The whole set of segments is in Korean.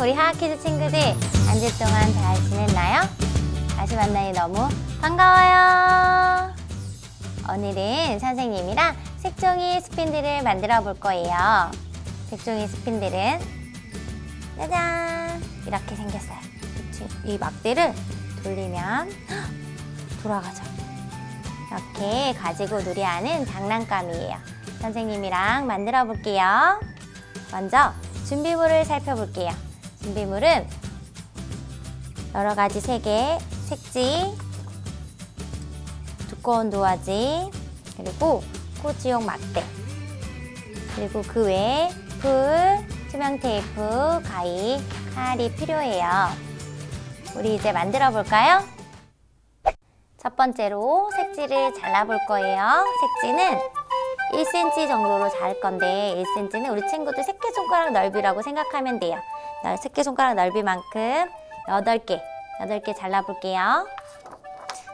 우리 하하키즈 친구들 한 주 동안 잘 지냈나요? 다시 만나니 너무 반가워요. 오늘은 선생님이랑 색종이 스핀들을 만들어 볼 거예요. 색종이 스핀들은 짜잔 이렇게 생겼어요. 이 막대를 돌리면 돌아가죠. 이렇게 가지고 놀이하는 장난감이에요. 선생님이랑 만들어 볼게요. 먼저 준비물을 살펴볼게요. 준비물은 여러 가지 색의 색지, 두꺼운 도화지, 그리고 꽃이용 막대, 그리고 그 외에 풀, 투명 테이프, 가위, 칼이 필요해요. 우리 이제 만들어 볼까요? 첫 번째로 색지를 잘라볼 거예요. 색지는 1cm 정도로 자를 건데 1cm는 우리 친구들 새끼손가락 넓이라고 생각하면 돼요. 새끼손가락 넓이만큼 8개 잘라볼게요.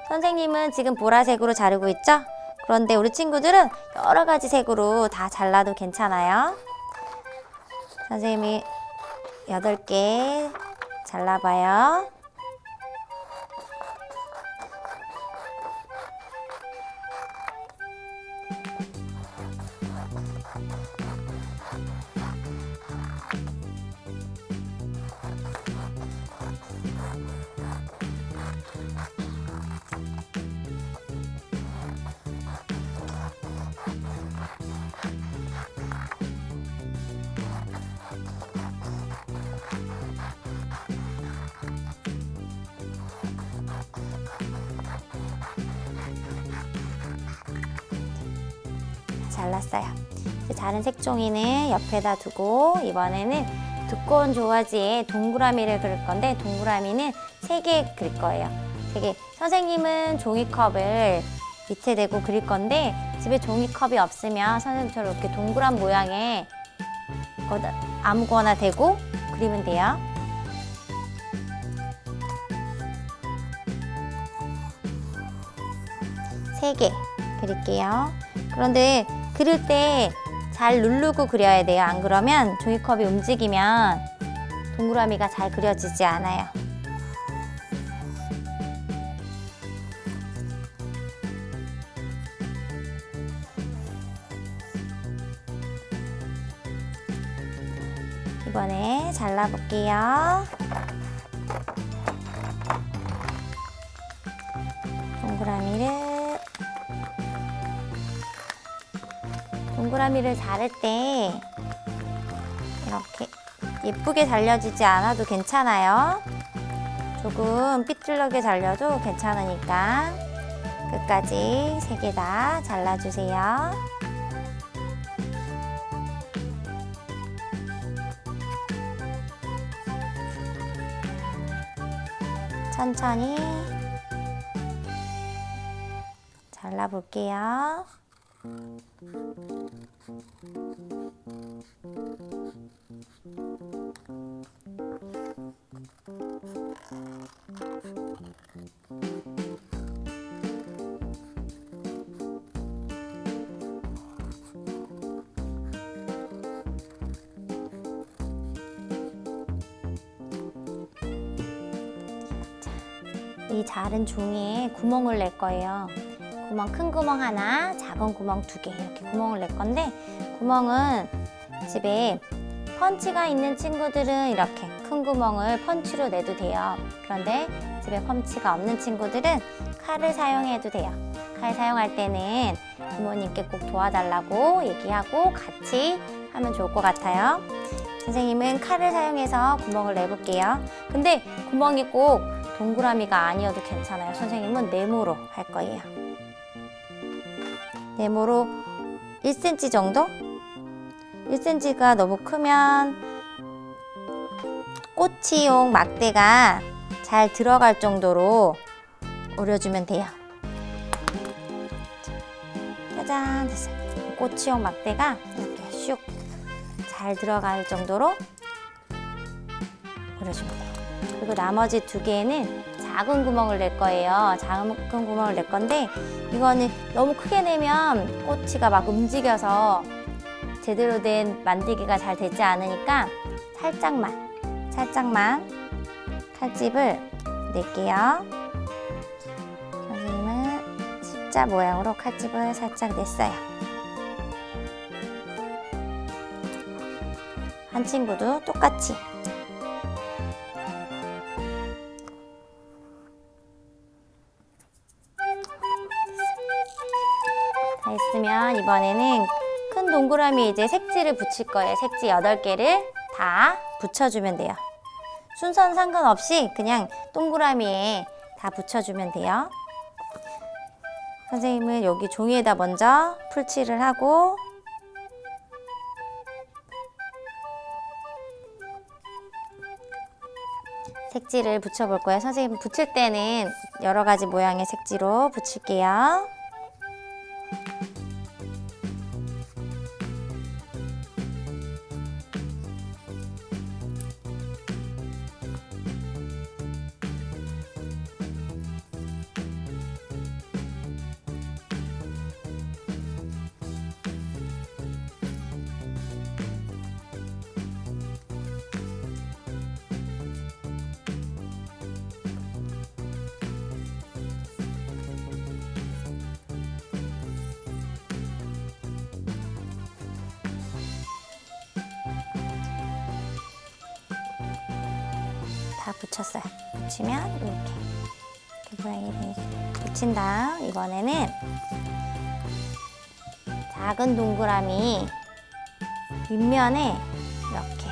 선생님은 지금 보라색으로 자르고 있죠? 그런데 우리 친구들은 여러 가지 색으로 다 잘라도 괜찮아요. 선생님이 8개 잘라봐요. 잘랐어요. 자른 색종이는 옆에다 두고 이번에는 두꺼운 조화지에 동그라미를 그릴 건데 동그라미는 3개 그릴 거예요. 3개. 선생님은 종이컵을 밑에 대고 그릴 건데 집에 종이컵이 없으면 선생님처럼 이렇게 동그란 모양의 아무거나 대고 그리면 돼요. 세 개 그릴게요. 그런데 그릴 때 잘 누르고 그려야 돼요. 안 그러면 종이컵이 움직이면 동그라미가 잘 그려지지 않아요. 이번에 잘라볼게요. 동그라미를 자를 때 이렇게 예쁘게 잘려지지 않아도 괜찮아요. 조금 삐뚤하게 잘려도 괜찮으니까 끝까지 3개 다 잘라주세요. 천천히 잘라볼게요. 이 자른 종이에 구멍을 낼 거예요. 큰 구멍 하나, 작은 구멍 2개 이렇게 구멍을 낼 건데 구멍은 집에 펀치가 있는 친구들은 이렇게 큰 구멍을 펀치로 내도 돼요. 그런데 집에 펀치가 없는 친구들은 칼을 사용해도 돼요. 칼 사용할 때는 부모님께 꼭 도와달라고 얘기하고 같이 하면 좋을 것 같아요. 선생님은 칼을 사용해서 구멍을 내볼게요. 근데 구멍이 꼭 동그라미가 아니어도 괜찮아요. 선생님은 네모로 할 거예요. 네모로 1cm 정도? 1cm가 너무 크면 꼬치용 막대가 잘 들어갈 정도로 오려주면 돼요. 짜잔 됐어요. 꼬치용 막대가 이렇게 슉 잘 들어갈 정도로 오려주면 돼요. 그리고 나머지 2개는 작은 구멍을 낼 거예요. 작은 구멍을 낼 건데 이거는 너무 크게 내면 꼬치가 막 움직여서 제대로 된 만들기가 잘 되지 않으니까 살짝만 살짝만 칼집을 낼게요. 선생님은 십자 모양으로 칼집을 살짝 냈어요. 한 친구도 똑같이. 다 했으면 이번에는 큰 동그라미에 이제 색지를 붙일 거예요. 색지 8개를 다 붙여주면 돼요. 순서는 상관없이 그냥 동그라미에 다 붙여주면 돼요. 선생님은 여기 종이에다 먼저 풀칠을 하고 색지를 붙여볼 거예요. 선생님 붙일 때는 여러 가지 모양의 색지로 붙일게요. 다 붙였어요. 붙이면 이렇게 모양이 되게 붙인 다음 이번에는 작은 동그라미 윗면에 이렇게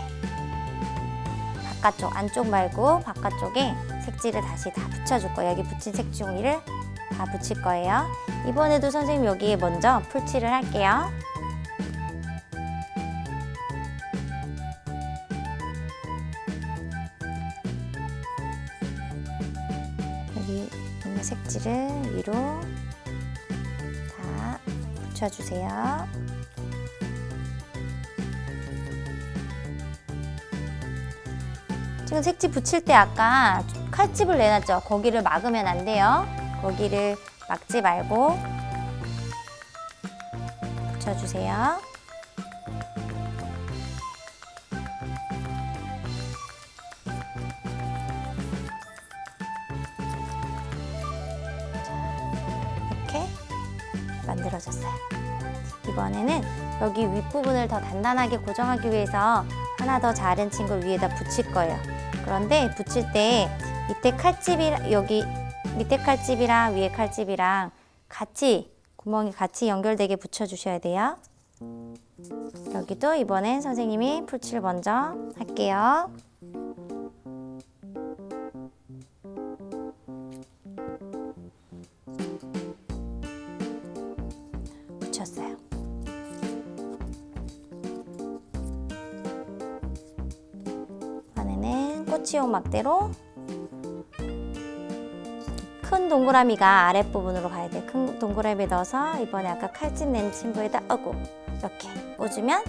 바깥쪽, 안쪽 말고 바깥쪽에 색지를 다시 다 붙여줄 거예요. 여기 붙인 색지 종이를 다 붙일 거예요. 이번에도 선생님 여기에 먼저 풀칠을 할게요. 여기 있는 색지를 위로 다 붙여주세요. 지금 색지 붙일 때 아까 칼집을 내놨죠? 거기를 막으면 안 돼요. 거기를 막지 말고 붙여주세요. 이렇게 만들어졌어요. 이번에는 여기 윗부분을 더 단단하게 고정하기 위해서 하나 더 자른 친구를 위에다 붙일 거예요. 그런데 붙일 때 밑에 칼집이랑 여기 밑에 칼집이랑 위에 칼집이랑 같이 구멍이 같이 연결되게 붙여주셔야 돼요. 여기도 이번엔 선생님이 풀칠 먼저 할게요. 붙였어요. 이번에는 꼬치용 막대로 큰 동그라미가 아랫부분으로 가야 돼요. 큰 동그라미에 넣어서 이번에 아까 칼집 낸 친구에다 이렇게 꽂으면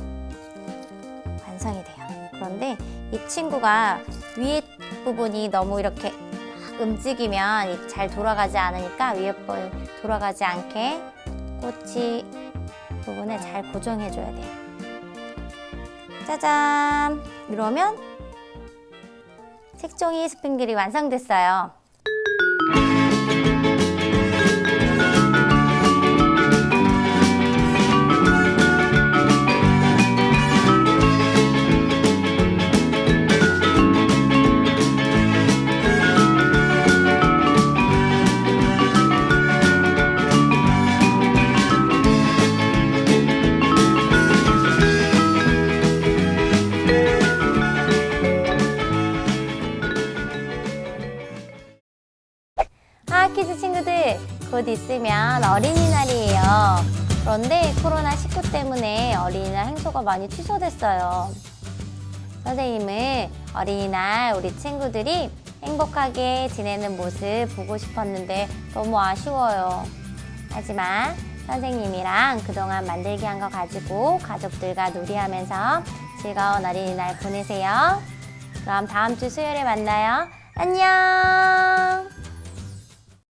완성이 돼요. 그런데 이 친구가 위에 부분이 너무 이렇게 움직이면 잘 돌아가지 않으니까 위에 부분 돌아가지 않게 꼬치 부분에 잘 고정해줘야 돼요. 짜잔! 이러면 색종이 스팽글이 완성됐어요. 키즈 친구들, 곧 있으면 어린이날이에요. 그런데 코로나19 때문에 어린이날 행사가 많이 취소됐어요. 선생님은 어린이날 우리 친구들이 행복하게 지내는 모습 보고 싶었는데 너무 아쉬워요. 하지만 선생님이랑 그동안 만들기 한 거 가지고 가족들과 놀이하면서 즐거운 어린이날 보내세요. 그럼 다음 주 수요일에 만나요. 안녕!